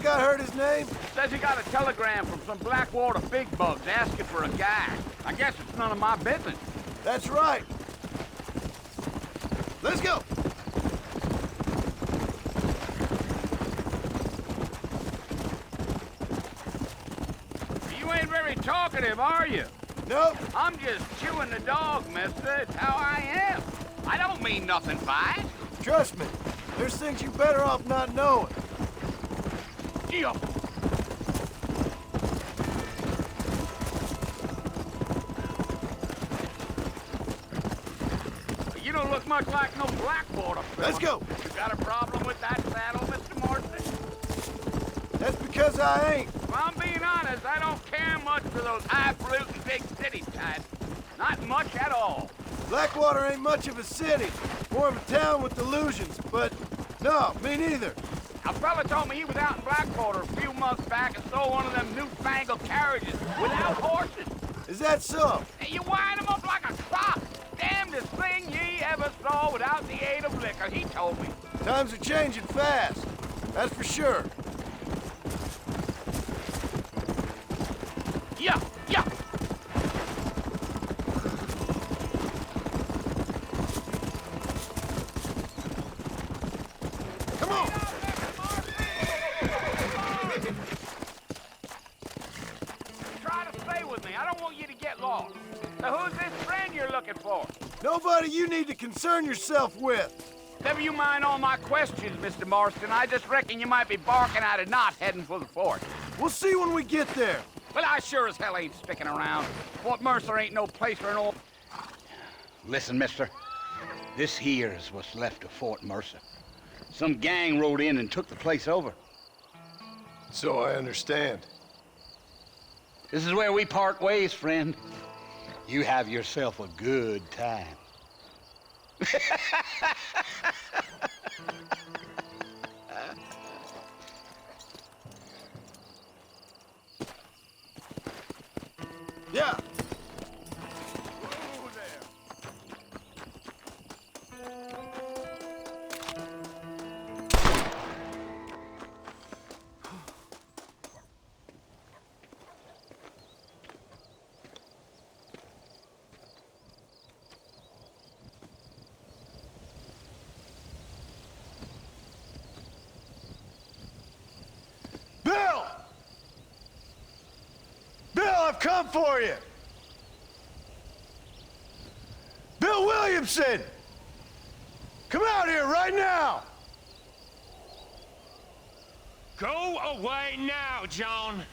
think I heard his name? Says he got a telegram from some Blackwater big bugs asking for a guy. I guess it's none of my business. That's right. Let's go. You ain't very talkative, are you? Nope. I'm just chewing the dog, mister. It's how I am. I don't mean nothing by it. Trust me. There's things you better off not knowing. Yeah. You don't look much like no Blackwater fella. Let's go. You got a problem with that saddle, Mr. Marston? That's because I ain't. If I'm being honest, I don't care much for those highfalutin big city types. Not much at all. Blackwater ain't much of a city. More of a town with illusions, but no, me neither. A fella told me he was out in Blackwater a few months back and saw one of them newfangled carriages without horses. Is that so? And you wind them up like a clock. Damnedest thing ye ever saw without the aid of liquor, he told me. Times are changing fast. That's for sure. Yeah, yeah. Come on. Try to stay with me. I don't want you to get lost. So who's this friend you're looking for? Nobody you need to concern yourself with. Never you mind all my questions, Mr. Marston. I just reckon you might be barking at a knot heading for the fort. We'll see when we get there. Well, I sure as hell ain't sticking around. Fort Mercer ain't no place for an old... Listen, mister. This here's what's left of Fort Mercer. Some gang rode in and took the place over. So I understand. This is where we part ways, friend. You have yourself a good time. Yeah. Whoa there. Bill! Bill, I've come for you! Bill Williamson! Come out here right now! Go away now, John.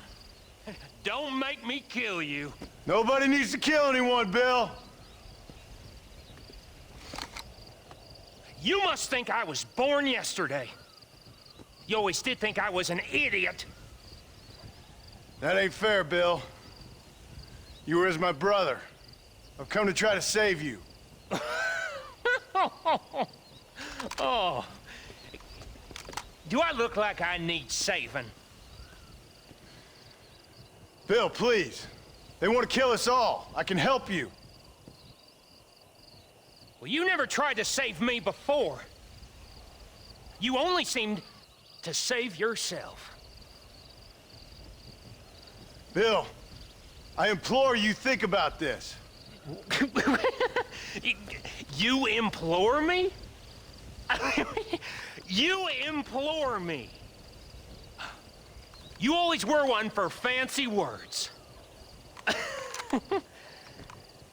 Don't make me kill you. Nobody needs to kill anyone, Bill. You must think I was born yesterday. You always did think I was an idiot. That ain't fair, Bill. You were as my brother. I've come to try to save you. Oh. Do I look like I need saving? Bill, please. They want to kill us all. I can help you. Well, you never tried to save me before. You only seemed to save yourself. Bill, I implore you think about this. You implore me? You implore me. You always were one for fancy words.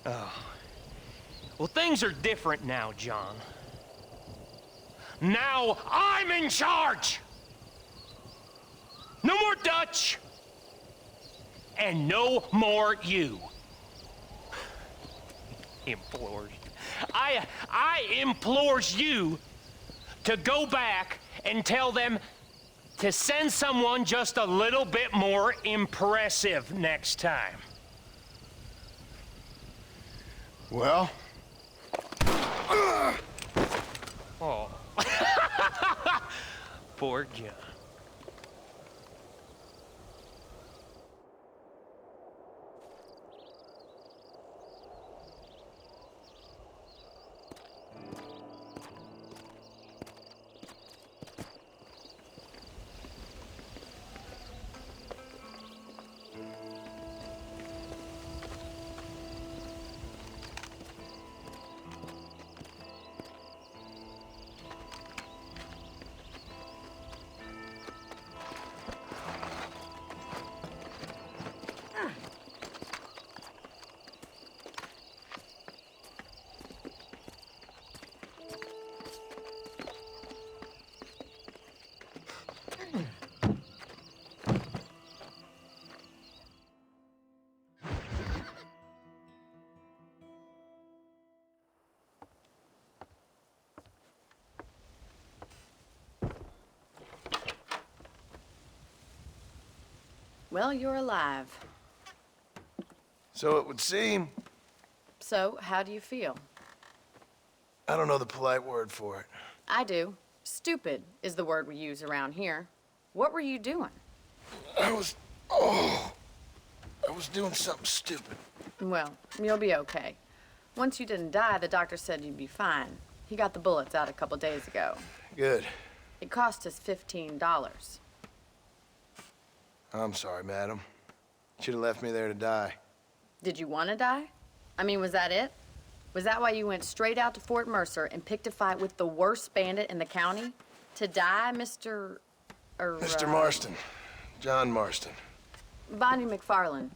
Oh. Well, things are different now, John. Now I'm in charge! No more Dutch! And no more you. Implores. I implores you to go back and tell them to send someone just a little bit more impressive next time. Well? Oh. Poor John. Well, you're alive. So it would seem. So, how do you feel? I don't know the polite word for it. I do. Stupid is the word we use around here. What were you doing? I was doing something stupid. Well, you'll be okay. Once you didn't die, the doctor said you'd be fine. He got the bullets out a couple days ago. Good. It cost us $15. I'm sorry, madam. Should have left me there to die. Did you want to die? I mean, was that it? Was that why you went straight out to Fort Mercer and picked a fight with the worst bandit in the county? To die, Mr. Mr. Marston. John Marston. Bonnie McFarland.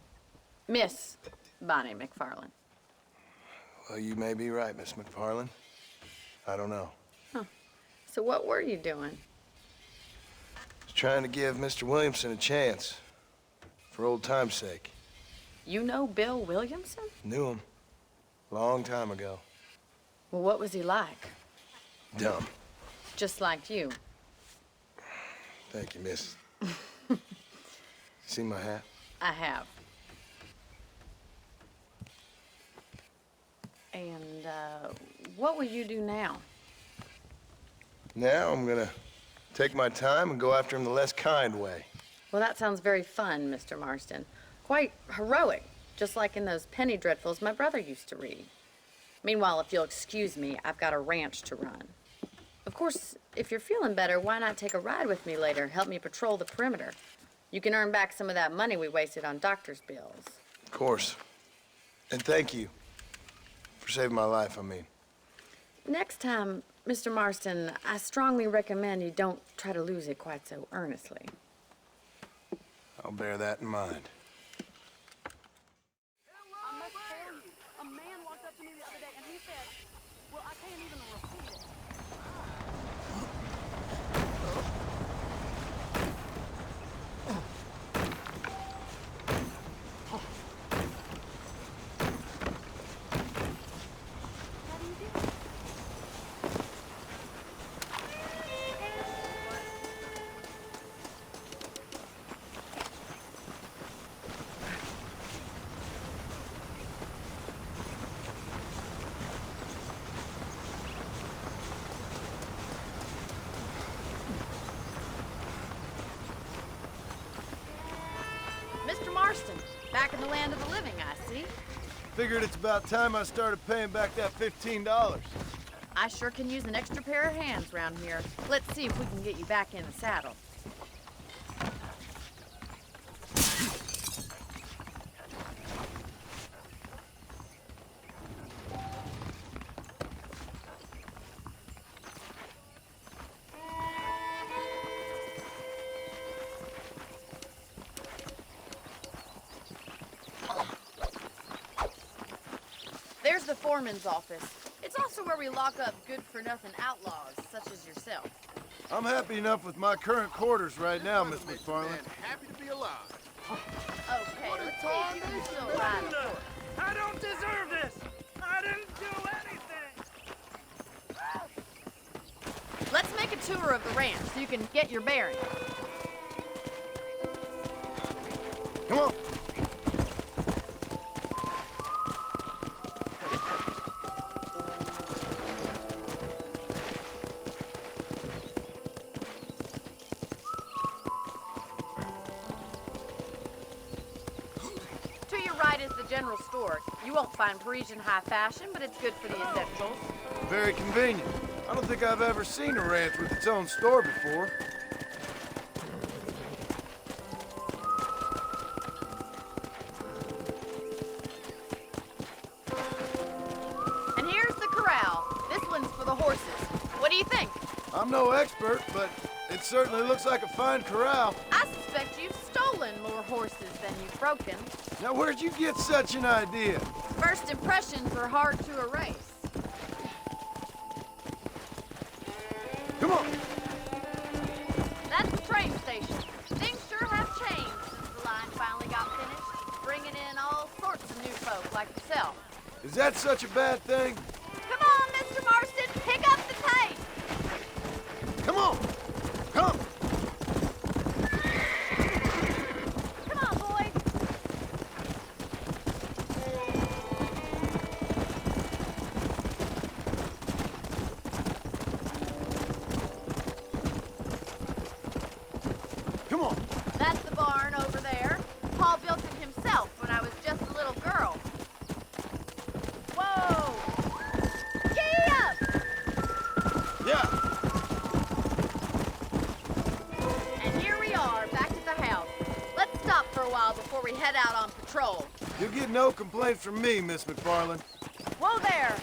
Miss Bonnie McFarland. Well, you may be right, Miss McFarland. I don't know. So what were you doing? Just trying to give Mr. Williamson a chance. For old time's sake. You know Bill Williamson? Knew him. Long time ago. Well, what was he like? Dumb. Just like you. Thank you, miss. See my hat? I have. And, what will you do now? Now I'm gonna take my time and go after him the less kind way. Well, that sounds very fun, Mr. Marston. Quite heroic, just like in those penny dreadfuls my brother used to read. Meanwhile, if you'll excuse me, I've got a ranch to run. Of course, if you're feeling better, why not take a ride with me later? Help me patrol the perimeter. You can earn back some of that money we wasted on doctor's bills. Of course. And thank you. For saving my life, I mean. Next time, Mr. Marston, I strongly recommend you don't try to lose it quite so earnestly. I'll bear that in mind. I must tell you, a man walked up to me the other day and he said, well, I can't even repeat it. How do you do it? Mr. Marston, back in the land of the living, I see. Figured it's about time I started paying back that $15. I sure can use an extra pair of hands around here. Let's see if we can get you back in the saddle. There's the foreman's office. It's also where we lock up good-for-nothing outlaws, such as yourself. I'm happy enough with my current quarters right now, Miss McFarland. Happy to be alive. Okay, let's see if you can still ride a horse. I don't deserve this! I didn't do anything! Let's make a tour of the ranch so you can get your bearings. Come on. To your right is the general store. You won't find Parisian high fashion, but it's good for the essentials. Very convenient. I don't think I've ever seen a ranch with its own store before. And here's the corral. This one's for the horses. What do you think? I'm no expert, but it certainly looks like a fine corral. I suspect you've stolen more horses than you've broken. Now, where'd you get such an idea? First impressions are hard to erase. Come on. That's the train station. Things sure have changed since the line finally got finished, bringing in all sorts of new folk like yourself. Is that such a bad thing? Come on, Mr. Marston, pick up the pace. Come on. Come. Come on, before we head out on patrol. You'll get no complaints from me, Miss McFarland. Whoa there!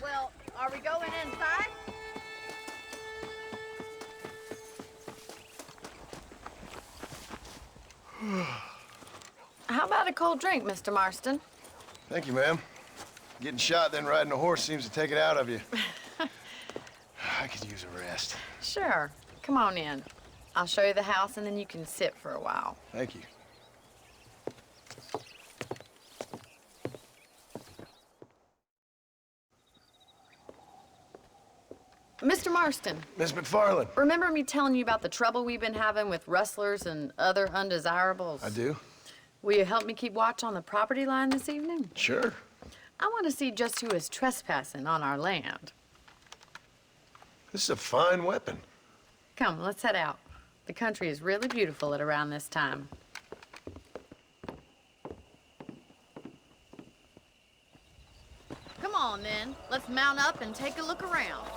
Well, are we going inside? How about a cold drink, Mr. Marston? Thank you, ma'am. Getting shot, then riding a horse seems to take it out of you. I could use a rest. Sure. Come on in. I'll show you the house, and then you can sit for a while. Thank you. Mr. Marston, Miss McFarland. remember me telling you about the trouble we've been having with rustlers and other undesirables? I do? Will you help me keep watch on the property line this evening? Sure. I want to see just who is trespassing on our land. This is a fine weapon. Come, let's head out. The country is really beautiful at around this time. Come on, then. Let's mount up and take a look around.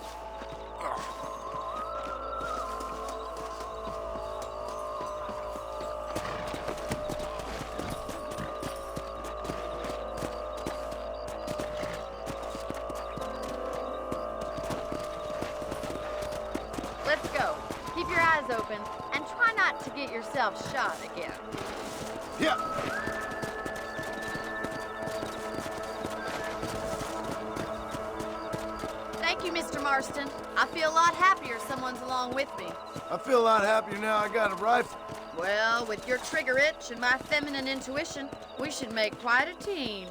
Let's go. Keep your eyes open and try not to get yourself shot again. Yeah. Thank you, Mr. Marston. I feel a lot happier someone's along with me. I feel a lot happier now I got a rifle. Well, with your trigger itch and my feminine intuition, we should make quite a team.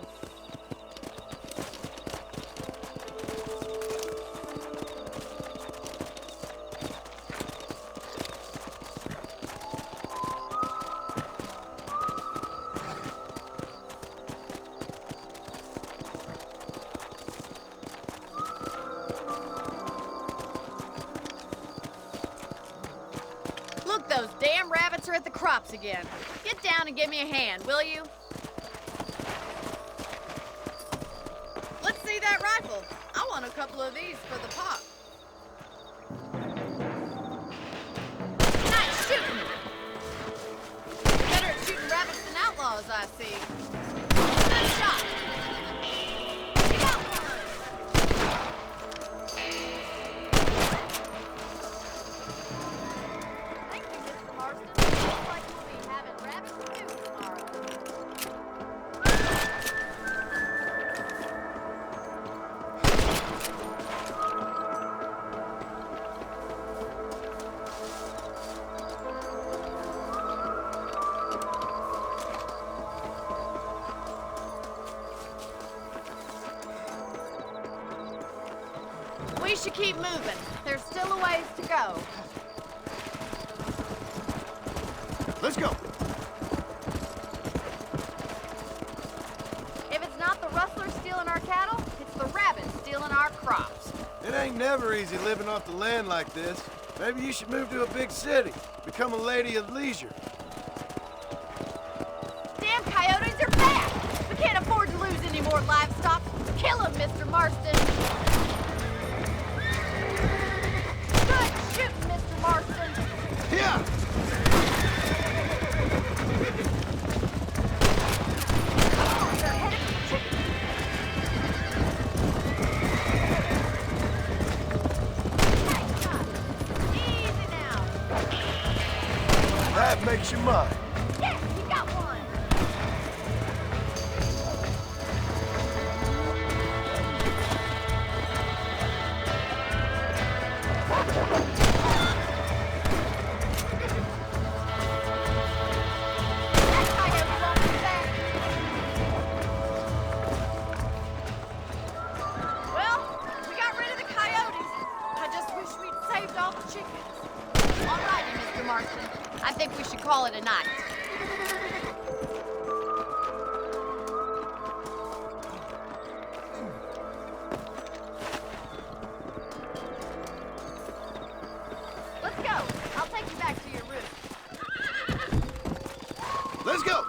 Look, those damn rabbits are at the crops again. Get down and give me a hand, will you? Let's see that rifle. I want a couple of these for the pop. Nice shooting! Better at shooting rabbits than outlaws, I see. Good shot! You got one! Thank you, Mr. Marston. Looks like we'll be having rabbit stew tomorrow. We should keep moving. There's still a ways to go. Let's go. If it's not the rustlers stealing our cattle, it's the rabbits stealing our crops. It ain't never easy living off the land like this. Maybe you should move to a big city. Become a lady of leisure. Damn coyotes are back! We can't afford to lose any more livestock. Kill them, Mr. Marston. Good shooting, Mr. Marston. Yeah. Oh, they're headed for chicken. Nice shot. Easy now. That makes you mine. Yes, you got one. That coyote won't be back. Well, we got rid of the coyotes. I just wish we'd saved all the chickens. All righty, Mr. Marston. I think we should call it a night. Let's go. I'll take you back to your room. Let's go.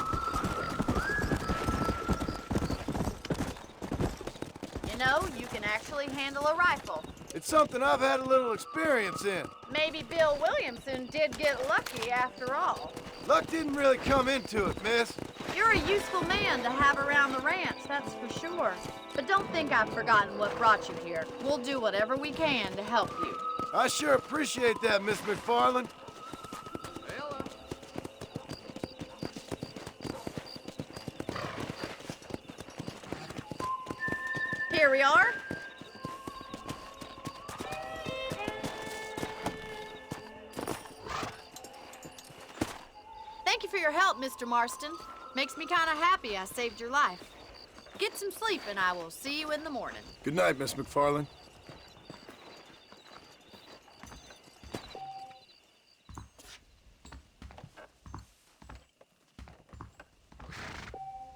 You know, you can actually handle a rifle. It's something I've had a little experience in. Maybe Bill Williamson did get lucky after all. Luck didn't really come into it, miss. You're a useful man to have around the ranch, that's for sure. But don't think I've forgotten what brought you here. We'll do whatever we can to help you. I sure appreciate that, Miss McFarland. Here we are. Thank you for your help, Mr. Marston. Makes me kind of happy I saved your life. Get some sleep and I will see you in the morning. Good night, Miss McFarland.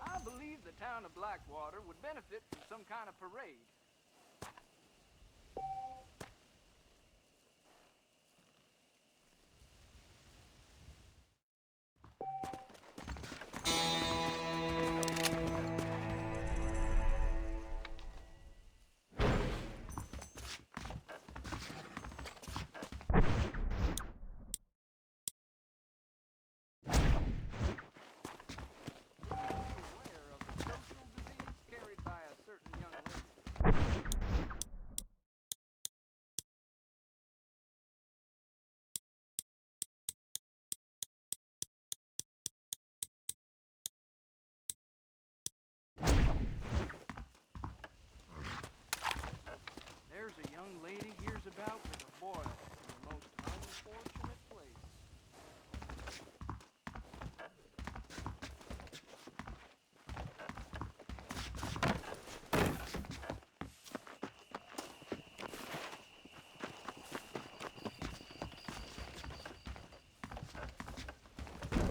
I believe the town of Blackwater would benefit from some kind of parade. Aware of the social disease carried by a certain young lady. There's a young lady hears about with a boy in the most unfortunate place.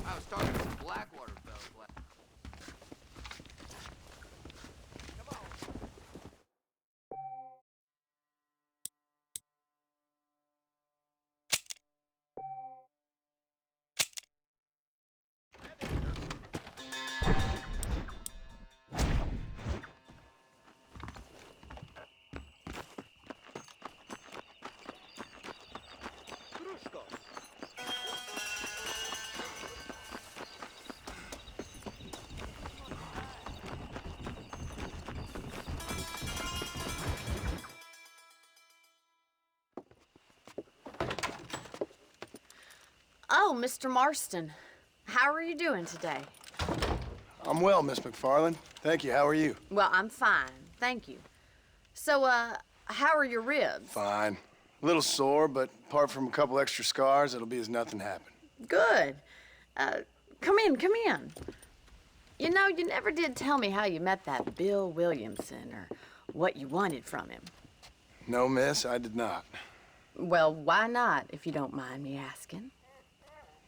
I was talking to some Blackwater fellas last. Come on. Oh, Mr. Marston. How are you doing today? I'm well, Miss McFarland. Thank you. How are you? Well, I'm fine. Thank you. So, how are your ribs? Fine. A little sore, but apart from a couple extra scars, it'll be as nothing happened. Good. Come in, come in. You know, you never did tell me how you met that Bill Williamson or what you wanted from him. No, miss, I did not. Well, why not, if you don't mind me asking?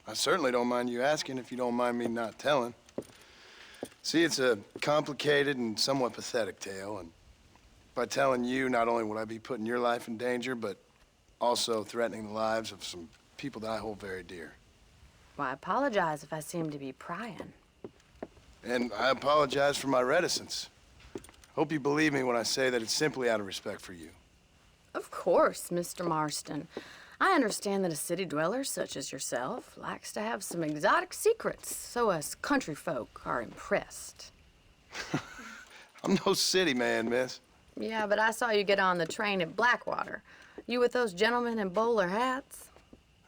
I certainly don't mind you asking if you don't mind me not telling. See, it's a complicated and somewhat pathetic tale, and by telling you, not only would I be putting your life in danger, but also threatening the lives of some people that I hold very dear. Well, I apologize if I seem to be prying. And I apologize for my reticence. Hope you believe me when I say that it's simply out of respect for you. Of course, Mr. Marston. I understand that a city dweller such as yourself likes to have some exotic secrets, so us country folk are impressed. I'm no city man, miss. Yeah, but I saw you get on the train at Blackwater. You with those gentlemen in bowler hats?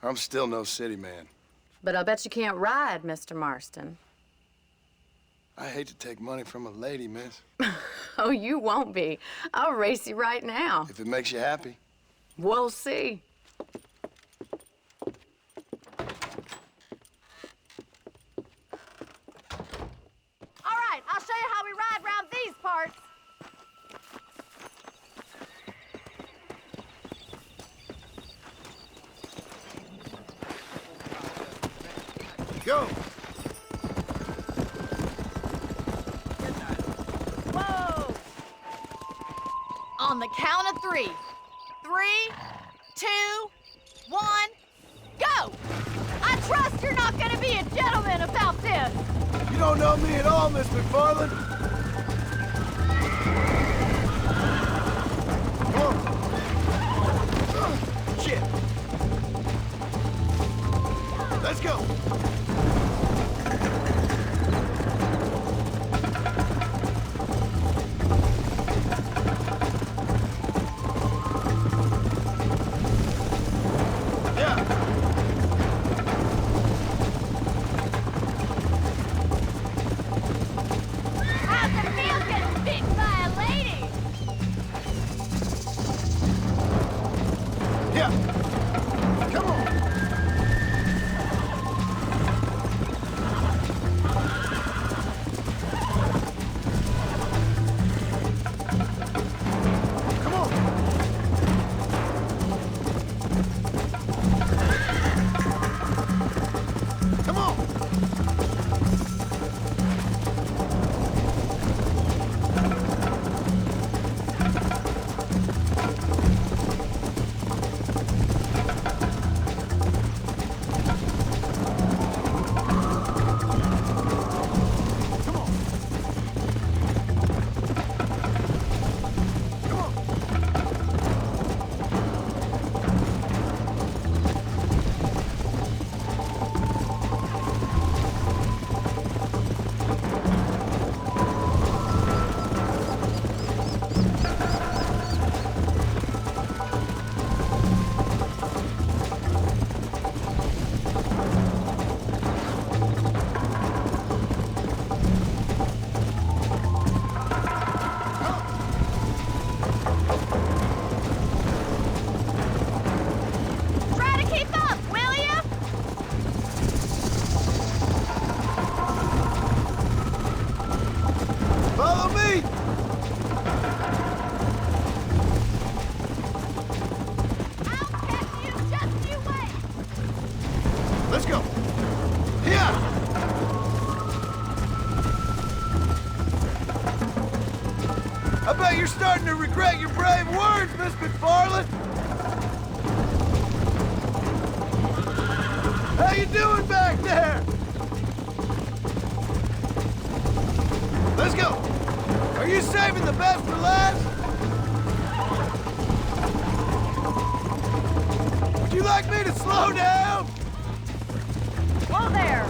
I'm still no city man. But I'll bet you can't ride, Mr. Marston. I hate to take money from a lady, miss. Oh, you won't be. I'll race you right now. If it makes you happy. We'll see. All right, I'll show you how we ride round these parts. Go! Whoa! On the count of 3. 3, 2, 1, go! I trust you're not gonna be a gentleman about this. You don't know me at all, Miss McFarland. go. How's it feel getting bitten by a lady? Yeah. Come on. Come on. Come on. Come on. Come on. Try to keep up, will ya? Follow me. I'll catch you, just you wait. Let's go. Yeah. I bet you're starting to regret your brave words, Miss McFarland. How you doing back there? Let's go. Are you saving the best for last? Would you like me to slow down? Whoa there!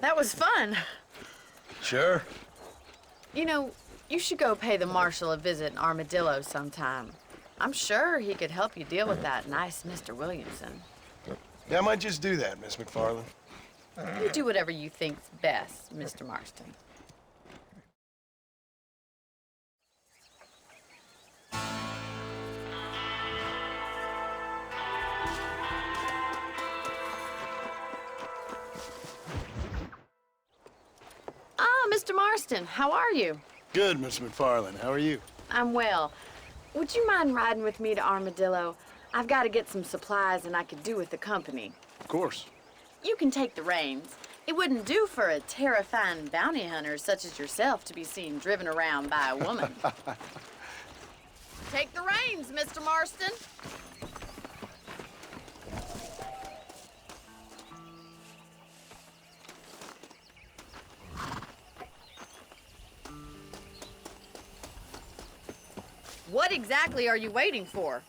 That was fun. Sure. You know, you should go pay the marshal a visit in Armadillo sometime. I'm sure he could help you deal with that nice Mr. Williamson. Yeah, I might just do that, Miss McFarland. You do whatever you think's best, Mr. Marston. Ah, Mr. Marston, how are you? Good, Miss McFarland. How are you? I'm well. Would you mind riding with me to Armadillo? I've got to get some supplies and I could do with the company. Of course. You can take the reins. It wouldn't do for a terrifying bounty hunter such as yourself to be seen driven around by a woman. Take the reins, Mr. Marston. What exactly are you waiting for?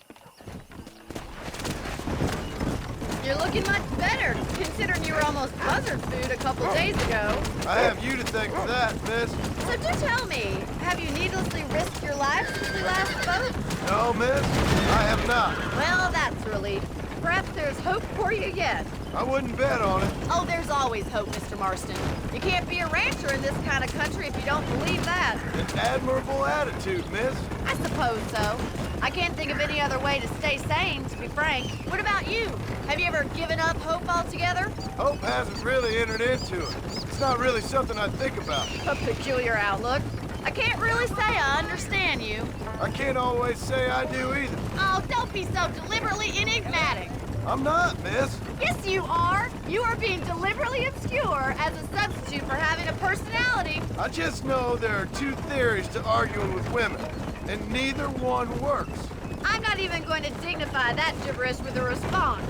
You're looking much better, considering you were almost buzzard food a couple days ago. I have you to thank for that, miss. So do tell me, have you needlessly risked your life since we last spoke? No, miss, I have not. Well, that's a relief. Perhaps there's hope for you yet. I wouldn't bet on it. Oh, there's always hope, Mr. Marston. You can't be a rancher in this kind of country if you don't believe that. An admirable attitude, miss. I suppose so. I can't think of any other way to stay sane, to be frank. What about you? Have you ever given up hope altogether? Hope hasn't really entered into it. It's not really something I think about. A peculiar outlook. I can't really say I understand you. I can't always say I do either. Oh, don't be so deliberately enigmatic. I'm not, miss. Yes, you are. You are being deliberately obscure as a substitute for having a personality. I just know there are two theories to arguing with women, and neither one works. I'm not even going to dignify that gibberish with a response.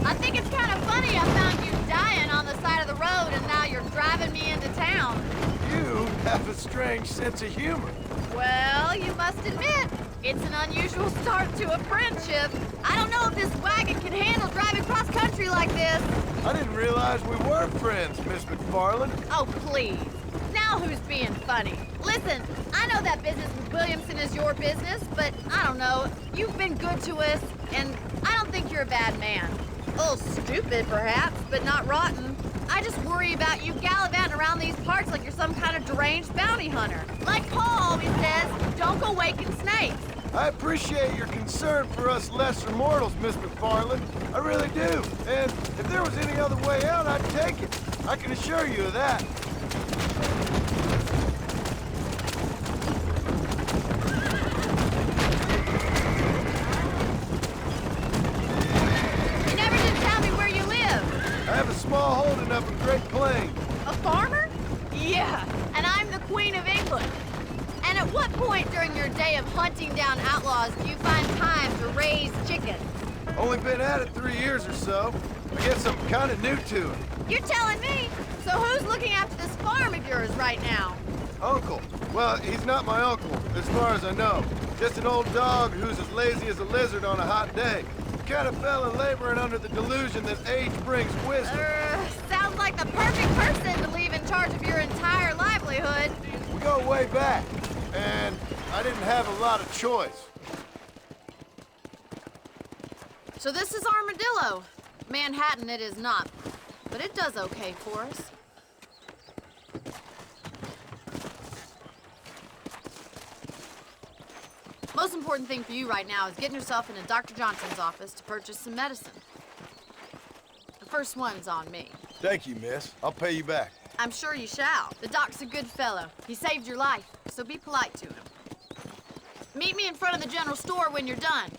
I think have a strange sense of humor. Well, you must admit, it's an unusual start to a friendship. I don't know if this wagon can handle driving cross country like this. I didn't realize we were friends, Miss McFarland. Oh, please. Now who's being funny? Listen, I know that business with Williamson is your business, but I don't know. You've been good to us, and I don't think you're a bad man. A little stupid, perhaps, but not rotten. I just worry about you gallivanting around these parts like you're some kind of deranged bounty hunter. Like Paul always says, don't go waking snakes. I appreciate your concern for us lesser mortals, Miss McFarland. I really do. And if there was any other way out, I'd take it. I can assure you of that. You never did tell me where you live. I have a small holding up in Great Plains. A farmer? Yeah, and I'm the Queen of England. And at what point during your day of hunting down outlaws do you find time to raise chickens? Only been at it 3 years or so. I guess I'm kind of new to it. You're telling me? So who's looking after this farm of yours right now? Uncle. Well, he's not my uncle, as far as I know. Just an old dog who's as lazy as a lizard on a hot day. Kind of fella laboring under the delusion that age brings wisdom. Sounds like the perfect person to leave in charge of your entire livelihood. We go way back, and I didn't have a lot of choice. So this is Armadillo. Manhattan it is not, but it does okay for us. Most important thing for you right now is getting yourself into Dr. Johnson's office to purchase some medicine. The first one's on me. Thank you, miss. I'll pay you back. I'm sure you shall. The doc's a good fellow. He saved your life, so be polite to him. Meet me in front of the general store when you're done.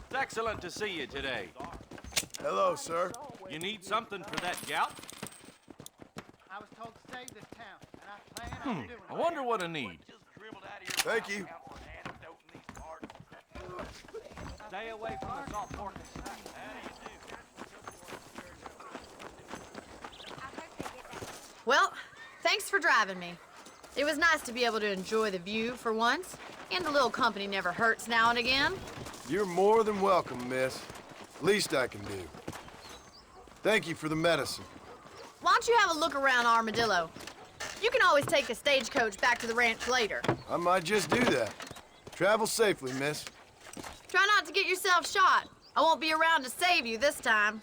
It's excellent to see you today. Hello, sir. You need something for that gout? I was told to save this town, and I plan on doing I wonder what I need. Thank you. Stay away from the salt pork. Well, thanks for driving me. It was nice to be able to enjoy the view for once, and a little company never hurts now and again. You're more than welcome, miss. Least I can do. Thank you for the medicine. Why don't you have a look around Armadillo? You can always take a stagecoach back to the ranch later. I might just do that. Travel safely, miss. Try not to get yourself shot. I won't be around to save you this time.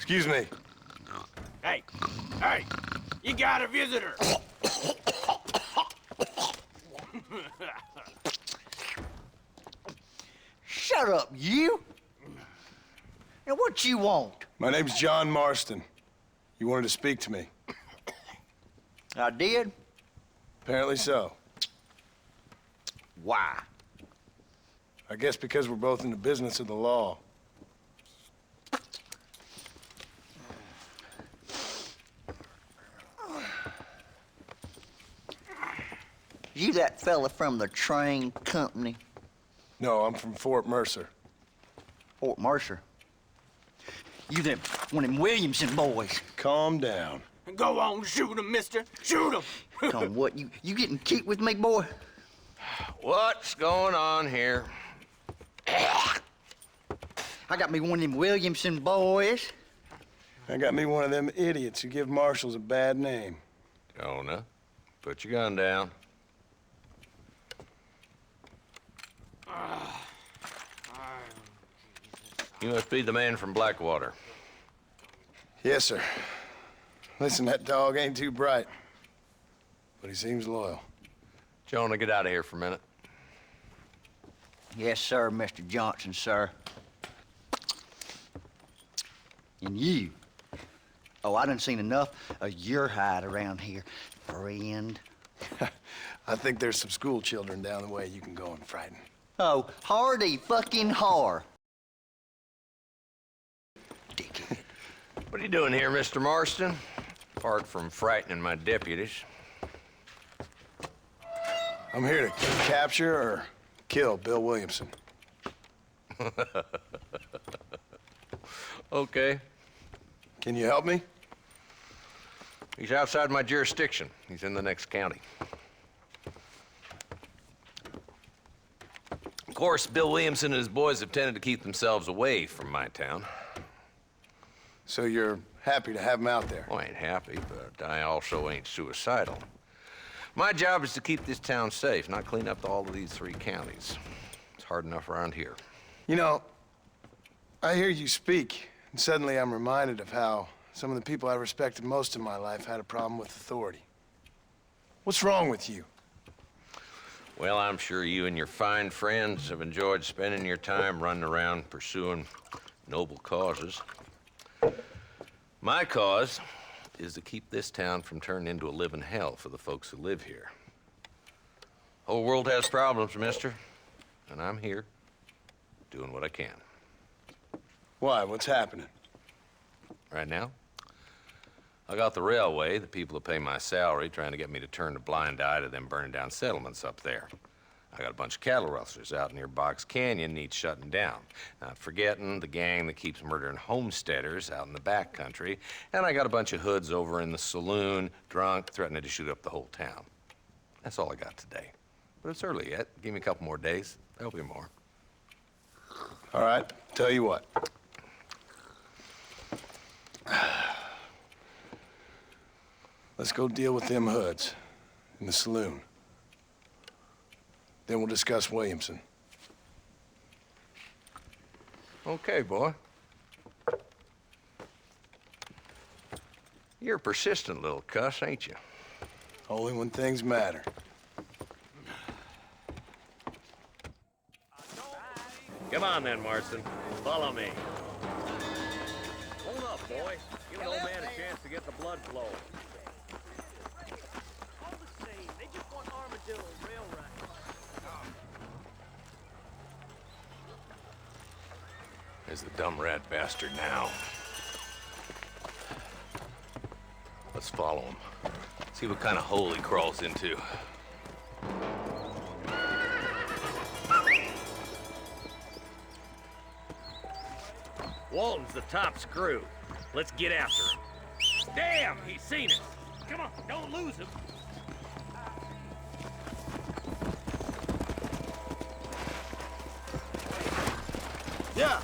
Excuse me. Hey, hey, you got a visitor. Shut up, you! Now, what you want? My name's John Marston. You wanted to speak to me. I did? Apparently so. Why? I guess because we're both in the business of the law. You that fella from the train company? No, I'm from Fort Mercer. Fort Mercer? You them, one of them Williamson boys. Calm down. Go on, shoot him, mister. Shoot him. Come on, what, you getting kicked with me, boy? What's going on here? I got me one of them Williamson boys. I got me one of them idiots who give marshals a bad name. Jonah, put your gun down. You must be the man from Blackwater. Yes, sir. Listen, that dog ain't too bright, but he seems loyal. Jonah, get out of here for a minute. Yes, sir, Mr. Johnson, sir. And you. Oh, I done seen enough of your hide around here, friend. I think there's some school children down the way you can go and frighten. Oh, hardy fucking har. Dickhead. What are you doing here, Mr. Marston? Apart from frightening my deputies. I'm here to capture or kill Bill Williamson. Okay. Can you help me? He's outside my jurisdiction. He's in the next county. Of course, Bill Williamson and his boys have tended to keep themselves away from my town. So you're happy to have him out there? Well, I ain't happy, but I also ain't suicidal. My job is to keep this town safe, not clean up all of these 3 counties. It's hard enough around here. You know, I hear you speak, and suddenly I'm reminded of how some of the people I respected most in my life had a problem with authority. What's wrong with you? Well, I'm sure you and your fine friends have enjoyed spending your time running around pursuing noble causes. My cause is to keep this town from turning into a living hell for the folks who live here. Whole world has problems, mister, and I'm here doing what I can. Why? What's happening? Right now, I got the railway, the people who pay my salary, trying to get me to turn a blind eye to them burning down settlements up there. I got a bunch of cattle rustlers out near Box Canyon needs shutting down. Not forgetting the gang that keeps murdering homesteaders out in the back country. And I got a bunch of hoods over in the saloon, drunk, threatening to shoot up the whole town. That's all I got today. But it's early yet. Give me a couple more days. There'll be more. All right, tell you what. Let's go deal with them hoods in the saloon. Then we'll discuss Williamson. Okay, boy. You're a persistent little cuss, ain't you? Only when things matter. Come on then, Marston. Follow me. Hold up, boy. Give an old man a chance to get the blood flow. All the same, they just want Armadillo rail right. There's the dumb rat bastard now. Let's follow him. See what kind of hole he crawls into. Walton's the top screw. Let's get after him. Damn, he's seen us. Come on, don't lose him. Yeah.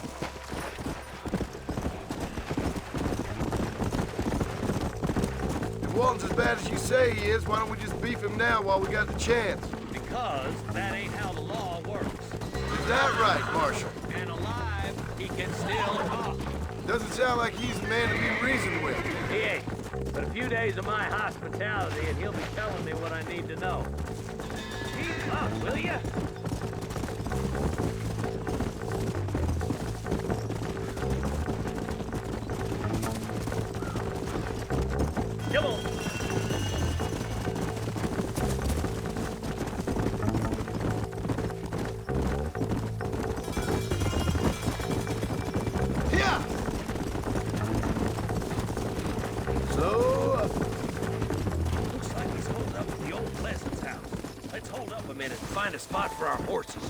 If Walton's as bad as you say he is, why don't we just beef him now while we got the chance? Because that ain't how the law works. Is that right, Marshal? And alive, he can still talk. Doesn't sound like he's the man to be reasoned with. He ain't. But a few days of my hospitality, and he'll be telling me what I need to know. Keep up, will ya? Come on. Yeah. So, Looks like he's holed up at the old Pleasance house. Let's hold up a minute and find a spot for our horses.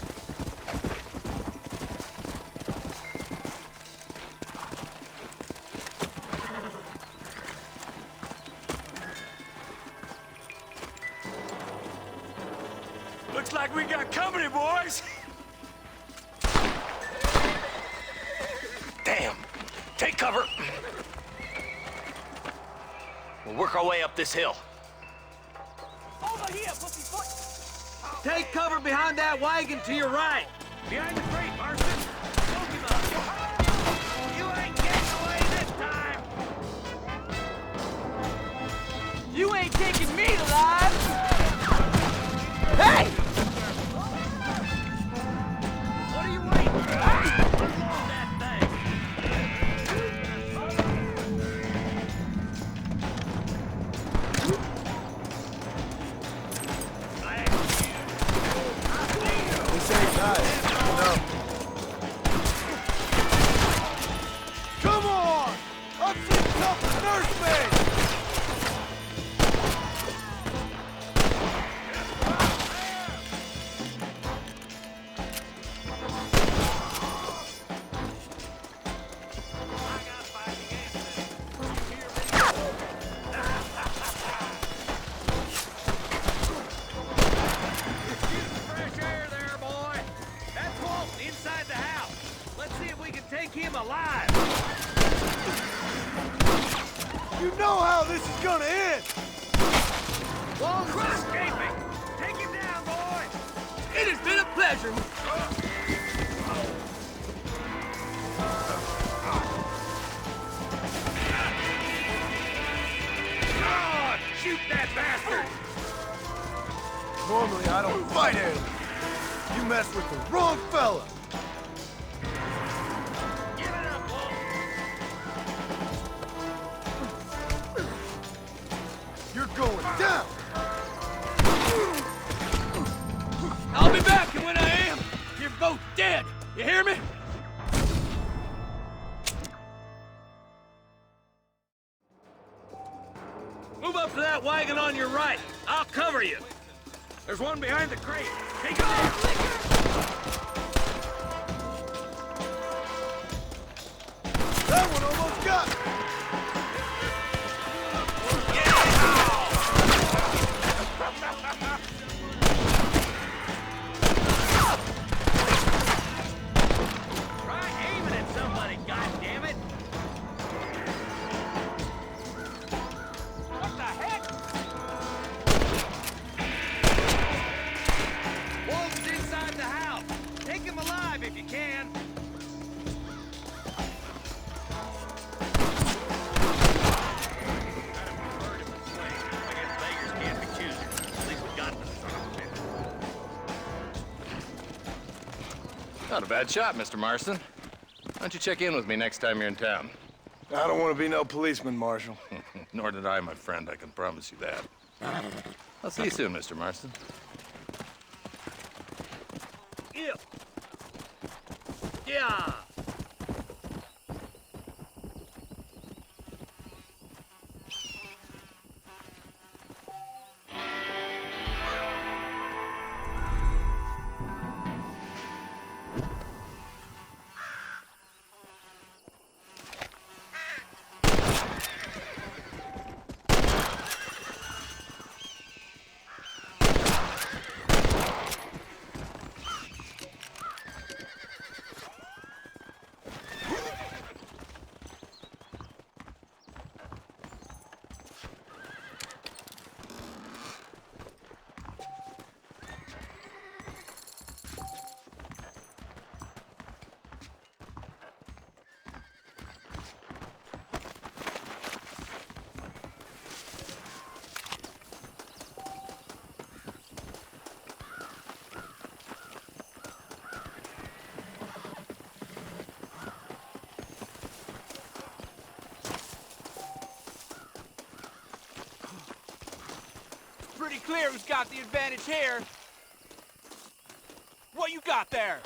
Looks like we got company, boys. Damn. Take cover. We'll work our way up this hill. Over here, pussyfoot. Take cover behind that wagon to your right. Behind the crate, Marston. Smoke him up. You ain't getting away this time. You ain't taking me alive. Hey! What are you waiting for? Unload that thing. this ain't nice. No. Come on! I've seen tough nursemaid! Fresh air there, boy. That's Walt inside the house. Let's see if we can take him alive. You know how this is gonna end! Walt, escaping. Take him down, boy. It has been a pleasure. God, shoot that bastard. Normally, I don't fight animals. You mess with the wrong fella. Give it up, Walt. You're going down! I'll be back, and when I am, you're both dead. You hear me? Move up to that wagon on your right. I'll cover you. There's one behind the crate. Take him down, Licker. That one almost got me! Try aiming at somebody, goddammit. What the heck? Wolf's inside the house. Take him alive if you can. Not a bad shot, Mr. Marston. Why don't you check in with me next time you're in town? I don't want to be no policeman, Marshal. Nor did I, my friend. I can promise you that. I'll see you soon, Mr. Marston. Yeah. pretty clear who's got the advantage here. What you got there?